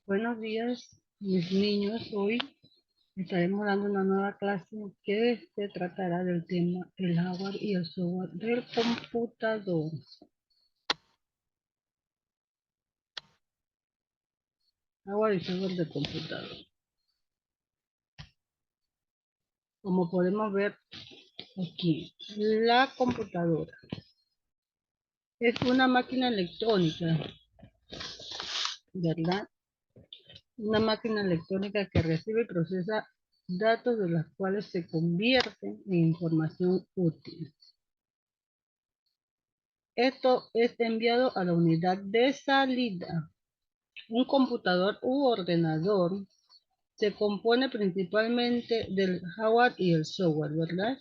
Buenos días, mis niños. Hoy estaremos dando una nueva clase que se tratará del tema el hardware y el software del computador. Hardware y software del computador. Como podemos ver aquí, la computadora es una máquina electrónica, ¿verdad? Una máquina electrónica que recibe y procesa datos de las cuales se convierten en información útil. Esto es enviado a la unidad de salida. Un computador u ordenador se compone principalmente del hardware y el software, ¿verdad?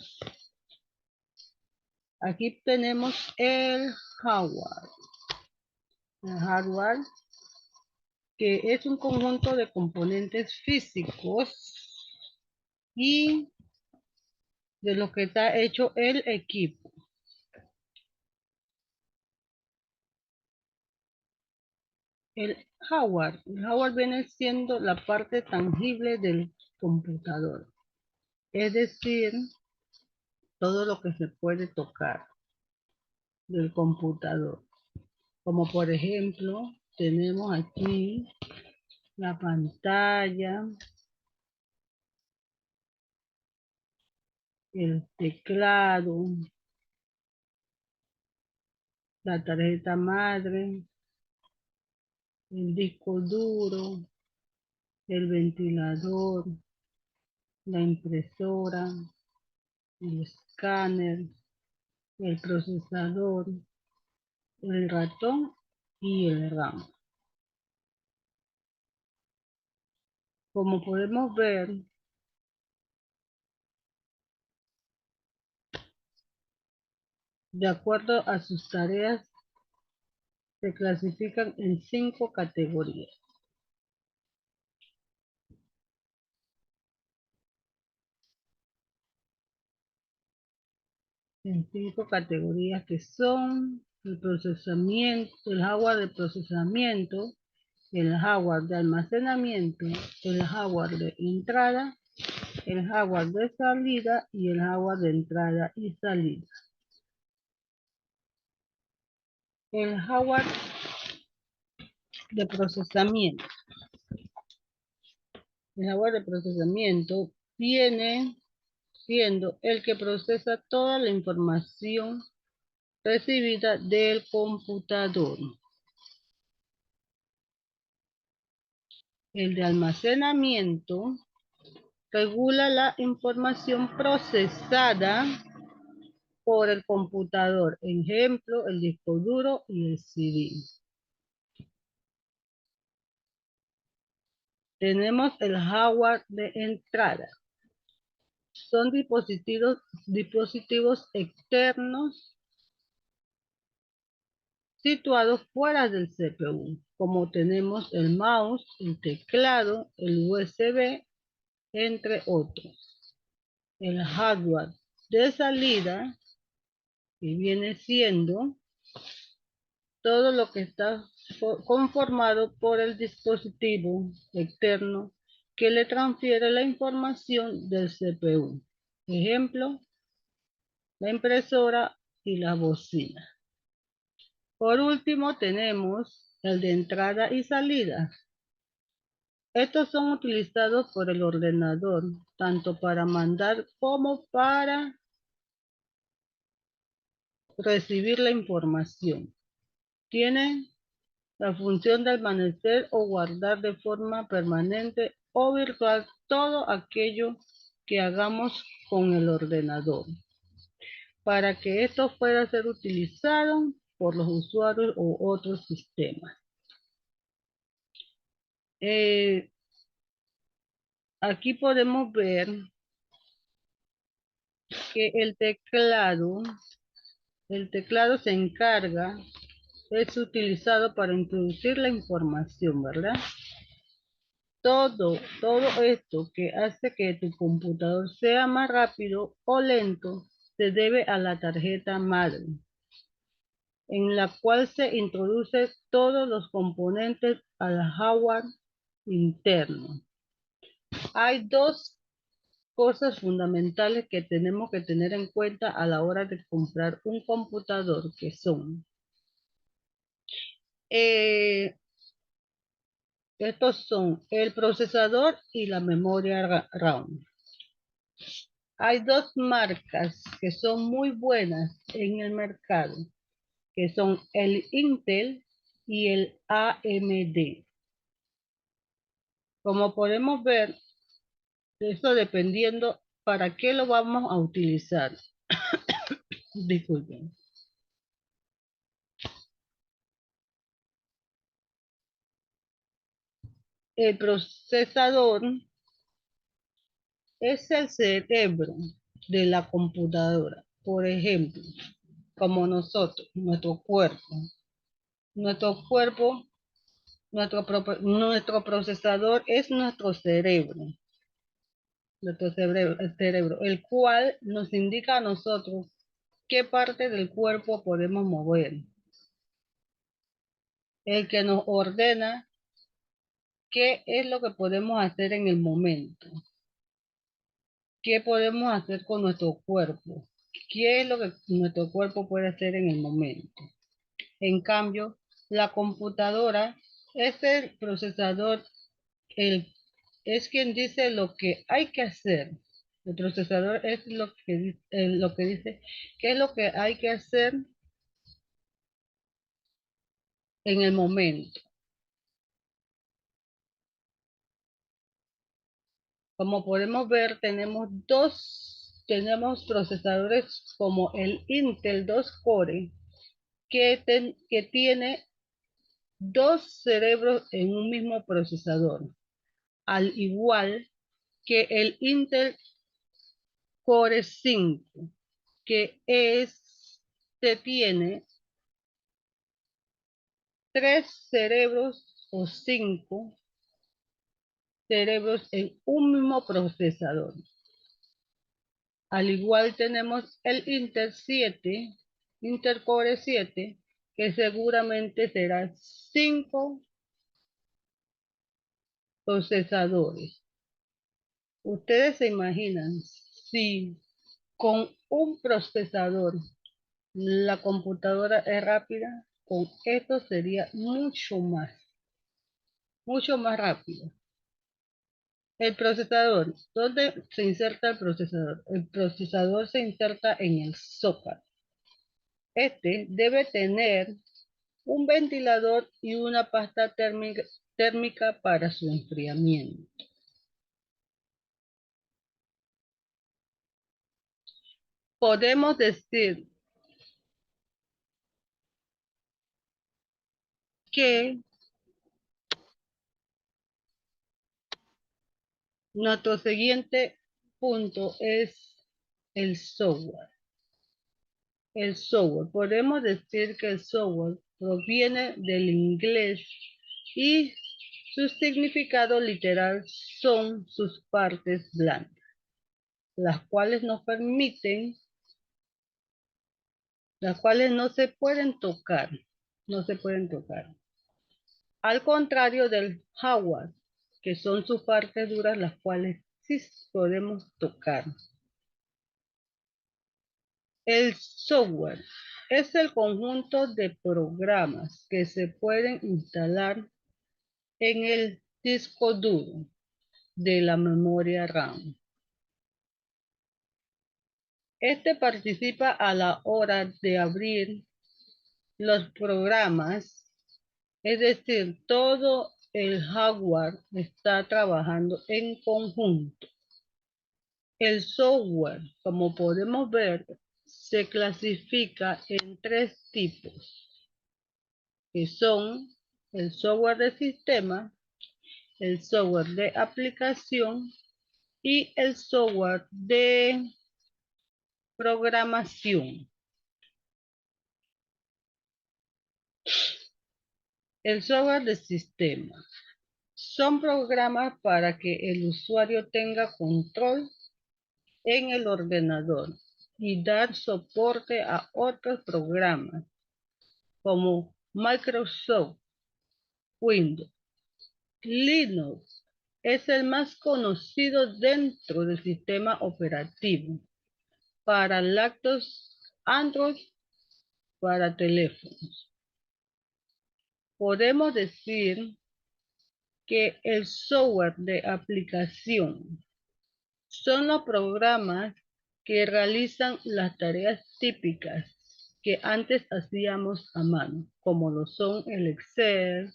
Aquí tenemos el hardware. El hardware, que es un conjunto de componentes físicos y de lo que está hecho el equipo. El hardware viene siendo la parte tangible del computador, es decir, todo lo que se puede tocar del computador. Como por ejemplo, tenemos aquí la pantalla, el teclado, la tarjeta madre, el disco duro, el ventilador, la impresora, el escáner, el procesador, el ratón y el RAM. Como podemos ver, de acuerdo a sus tareas, se clasifican en 5 categorías. En 5 categorías que son el procesamiento, el hardware de procesamiento, el hardware de almacenamiento, el hardware de entrada, el hardware de salida y el hardware de entrada y salida. El hardware de procesamiento. El hardware de procesamiento viene siendo el que procesa toda la información recibida del computador. El de almacenamiento regula la información procesada por el computador, ejemplo, el disco duro y el CD. Tenemos el hardware de entrada. Son dispositivos externos situados fuera del CPU, como tenemos el mouse, el teclado, el USB, entre otros. El hardware de salida, que viene siendo todo lo que está conformado por el dispositivo externo que le transfiere la información del CPU. Ejemplo, la impresora y la bocina. Por último, tenemos el de entrada y salida. Estos son utilizados por el ordenador, tanto para mandar como para recibir la información. Tienen la función de permanecer o guardar de forma permanente o virtual todo aquello que hagamos con el ordenador, para que esto pueda ser utilizado por los usuarios o otros sistemas. Aquí podemos ver que el teclado se encarga, es utilizado para introducir la información, ¿verdad? Todo esto que hace que tu computador sea más rápido o lento se debe a la tarjeta madre, en la cual se introduce todos los componentes al hardware interno. Hay dos cosas fundamentales que tenemos que tener en cuenta a la hora de comprar un computador, que son estos son el procesador y la memoria RAM. Hay dos marcas que son muy buenas en el mercado, que son el Intel y el AMD. Como podemos ver, eso dependiendo para qué lo vamos a utilizar. Disculpen. El procesador es el cerebro de la computadora. Por ejemplo, como nosotros, nuestro cuerpo. Nuestro cuerpo, nuestro procesador es nuestro cerebro, el cual nos indica a nosotros qué parte del cuerpo podemos mover. El que nos ordena qué es lo que podemos hacer en el momento. ¿Qué podemos hacer con nuestro cuerpo? ¿Qué es lo que nuestro cuerpo puede hacer en el momento? En cambio, la computadora es el procesador, el, es quien dice lo que hay que hacer. El procesador es lo que dice qué es lo que hay que hacer en el momento. Como podemos ver, tenemos procesadores como el Intel 2 Core que tiene dos cerebros en un mismo procesador, al igual que el Intel Core 5, que tiene tres cerebros o cinco cerebros en un mismo procesador. Al igual tenemos el Intel Core 7, que seguramente será 5 procesadores. Ustedes se imaginan si con un procesador la computadora es rápida, con esto sería mucho más rápido. El procesador, ¿dónde se inserta el procesador? El procesador se inserta en el zócalo. Este debe tener un ventilador y una pasta térmica para su enfriamiento. Podemos decir que nuestro siguiente punto es el software. El software. Podemos decir que el software proviene del inglés y su significado literal son sus partes blandas, las cuales nos permiten, las cuales no se pueden tocar, no se pueden tocar. Al contrario del hardware, que son sus partes duras, las cuales sí podemos tocar. El software es el conjunto de programas que se pueden instalar en el disco duro de la memoria RAM. Este participa a la hora de abrir los programas, es decir, todo el hardware está trabajando en conjunto. El software, como podemos ver, se clasifica en tres tipos, que son el software de sistema, el software de aplicación y el software de programación. El software de sistema son programas para que el usuario tenga control en el ordenador y dar soporte a otros programas como Microsoft Windows. Linux es el más conocido dentro del sistema operativo para laptops Android para teléfonos. Podemos decir que el software de aplicación son los programas que realizan las tareas típicas que antes hacíamos a mano, como lo son el Excel,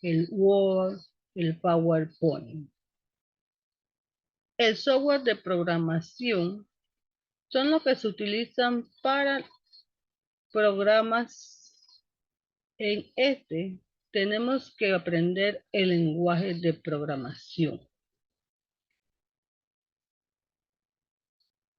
el Word, el PowerPoint. El software de programación son los que se utilizan para programas. En este tenemos que aprender el lenguaje de programación.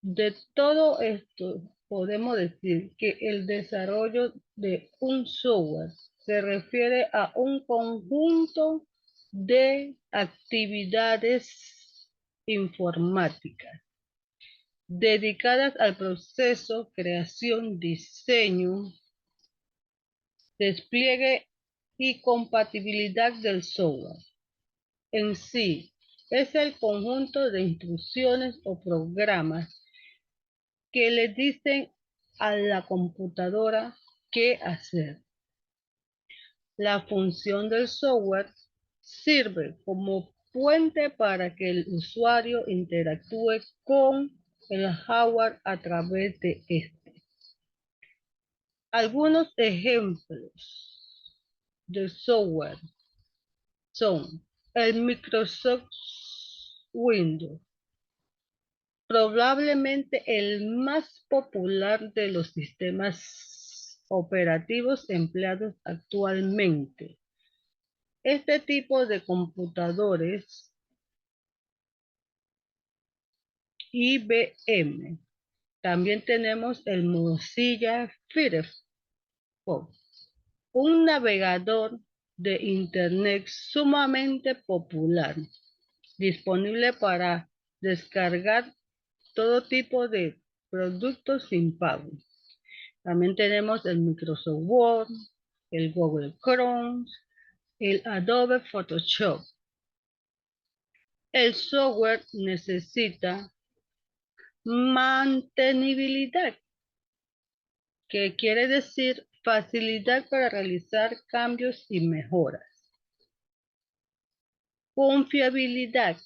De todo esto, podemos decir que el desarrollo de un software se refiere a un conjunto de actividades informáticas dedicadas al proceso, creación, diseño, despliegue y compatibilidad del software. En sí, es el conjunto de instrucciones o programas que le dicen a la computadora qué hacer. La función del software sirve como puente para que el usuario interactúe con el hardware a través de este. Algunos ejemplos de software son el Microsoft Windows, probablemente el más popular de los sistemas operativos empleados actualmente. Este tipo de computadores IBM. También tenemos el Mozilla Firefox, un navegador de Internet sumamente popular, disponible para descargar todo tipo de productos sin pago. También tenemos el Microsoft Word, el Google Chrome, el Adobe Photoshop. El software necesita mantenibilidad, que quiere decir facilidad para realizar cambios y mejoras. Confiabilidad,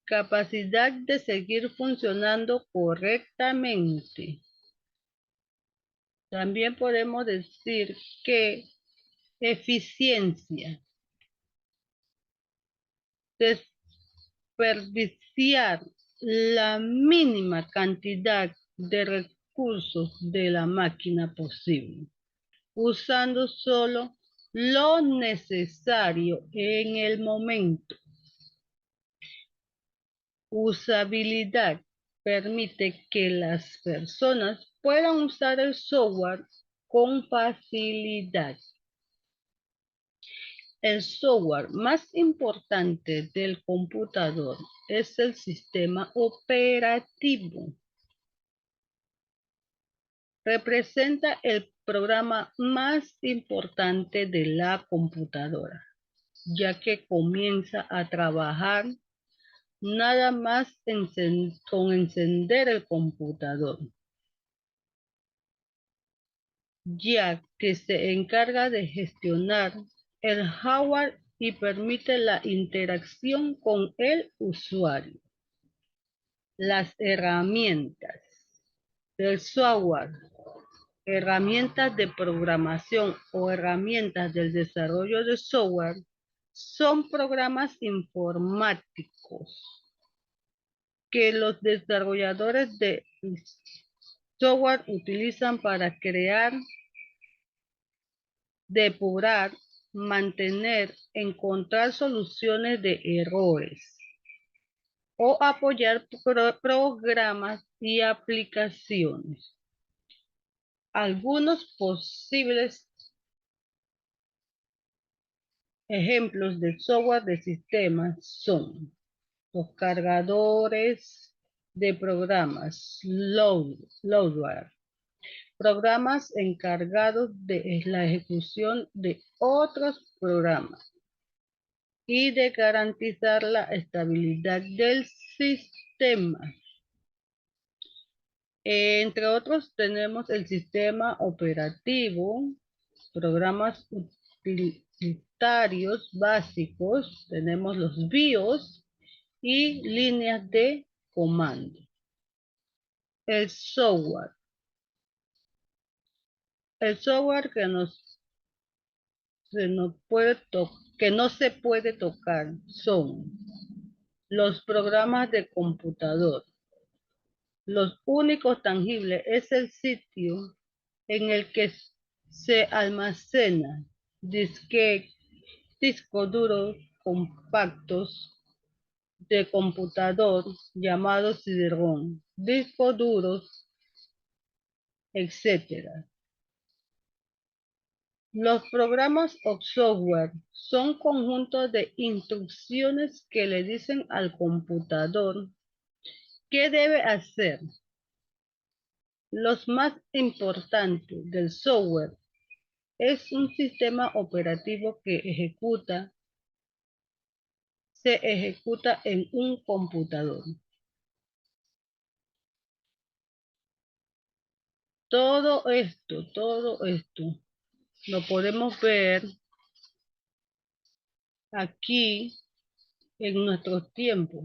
capacidad de seguir funcionando correctamente. También podemos decir que eficiencia, desperdiciar la mínima cantidad de recursos de la máquina posible, usando solo lo necesario en el momento. Usabilidad permite que las personas puedan usar el software con facilidad. El software más importante del computador es el sistema operativo. Representa el programa más importante de la computadora, ya que comienza a trabajar nada más con encender el computador, ya que se encarga de gestionar el hardware y permite la interacción con el usuario. Las herramientas del software, herramientas de programación o herramientas del desarrollo de software son programas informáticos que los desarrolladores de software utilizan para crear, depurar, mantener, encontrar soluciones de errores o apoyar programas y aplicaciones. Algunos posibles ejemplos de software de sistemas son los cargadores de programas, loadware, programas encargados de la ejecución de otros programas. y de garantizar la estabilidad del sistema. Entre otros tenemos el sistema operativo, programas utilitarios básicos, tenemos los BIOS y líneas de comando. El software. El software que que no se puede tocar son los programas de computador. Los únicos tangibles es el sitio en el que se almacena discos duros compactos de computador llamados CD-ROM, discos duros, etc. Los programas o software son conjuntos de instrucciones que le dicen al computador qué debe hacer. Los más importantes del software es un sistema operativo que se ejecuta en un computador. Todo esto lo podemos ver aquí en nuestros tiempos,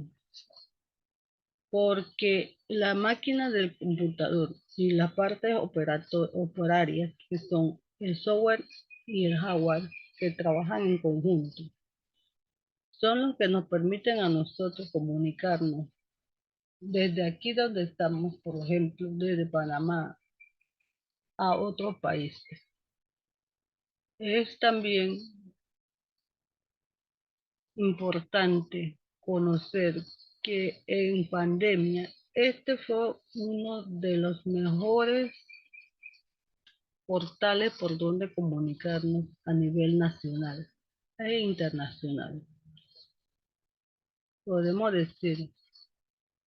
porque la máquina del computador y las partes operarias, que son el software y el hardware, que trabajan en conjunto, son los que nos permiten a nosotros comunicarnos desde aquí donde estamos, por ejemplo, desde Panamá a otros países. Es también importante conocer que en pandemia este fue uno de los mejores portales por donde comunicarnos a nivel nacional e internacional. Podemos decir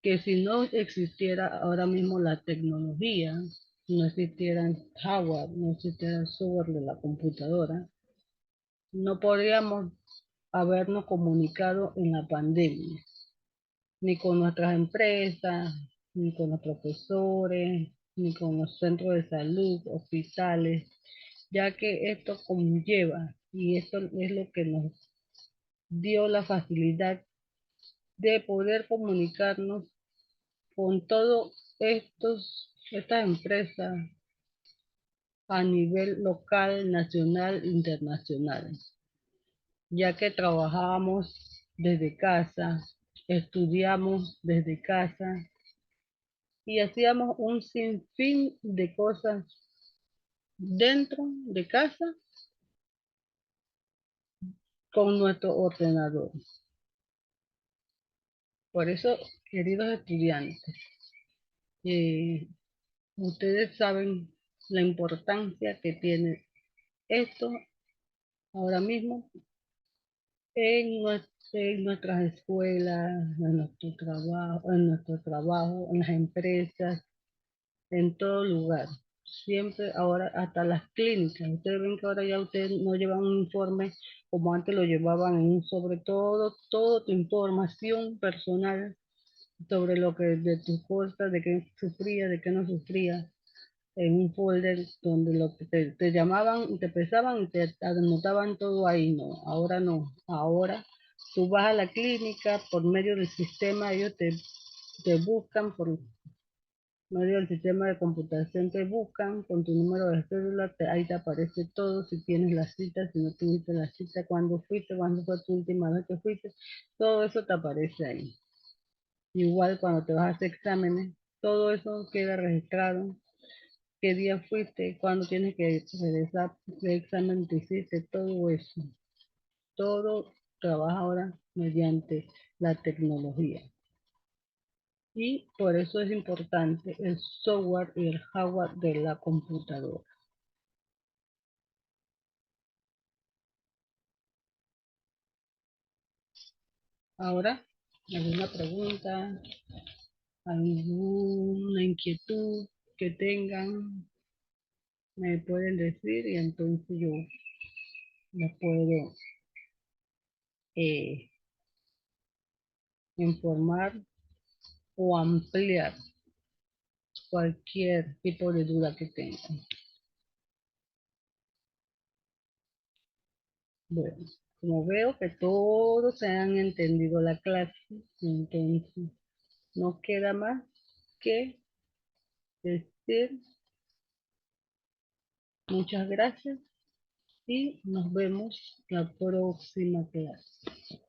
que si no existiera ahora mismo la tecnología, no existiera el hardware, no existiera el software de la computadora, no podríamos habernos comunicado en la pandemia, ni con nuestras empresas, ni con los profesores, ni con los centros de salud, hospitales, ya que esto conlleva, y esto es lo que nos dio la facilidad de poder comunicarnos con todas estas empresas a nivel local, nacional, internacional, ya que trabajábamos desde casa, estudiamos desde casa y hacíamos un sinfín de cosas dentro de casa con nuestro ordenador. Por eso, queridos estudiantes, eh, ustedes saben la importancia que tiene esto ahora mismo en nuestras escuelas, en nuestro trabajo, en las empresas, en todo lugar. Siempre ahora, hasta las clínicas. Ustedes ven que ahora ya ustedes no llevan un informe como antes lo llevaban en un sobre toda tu información personal sobre lo que de tus cosas, de qué sufría, de qué no sufría, en un folder donde lo que te llamaban y te pesaban y te anotaban todo ahí. No, ahora no. Ahora tú vas a la clínica por medio del sistema, ellos te buscan por medio del sistema de computación, te buscan con tu número de cédula, ahí te aparece todo, si tienes la cita, si no tuviste la cita, cuándo fuiste, cuándo fue tu última vez que fuiste, todo eso te aparece ahí. Igual cuando te vas a hacer exámenes, todo eso queda registrado, qué día fuiste, cuándo tienes que regresar, qué examen te hiciste, todo eso. Todo trabaja ahora mediante la tecnología. Y por eso es importante el software y el hardware de la computadora. Ahora, alguna pregunta, alguna inquietud que tengan, me pueden decir y entonces yo les puedo informar o ampliar cualquier tipo de duda que tengan. Bueno, como veo que todos se han entendido la clase, entonces no queda más que decir muchas gracias y nos vemos la próxima clase.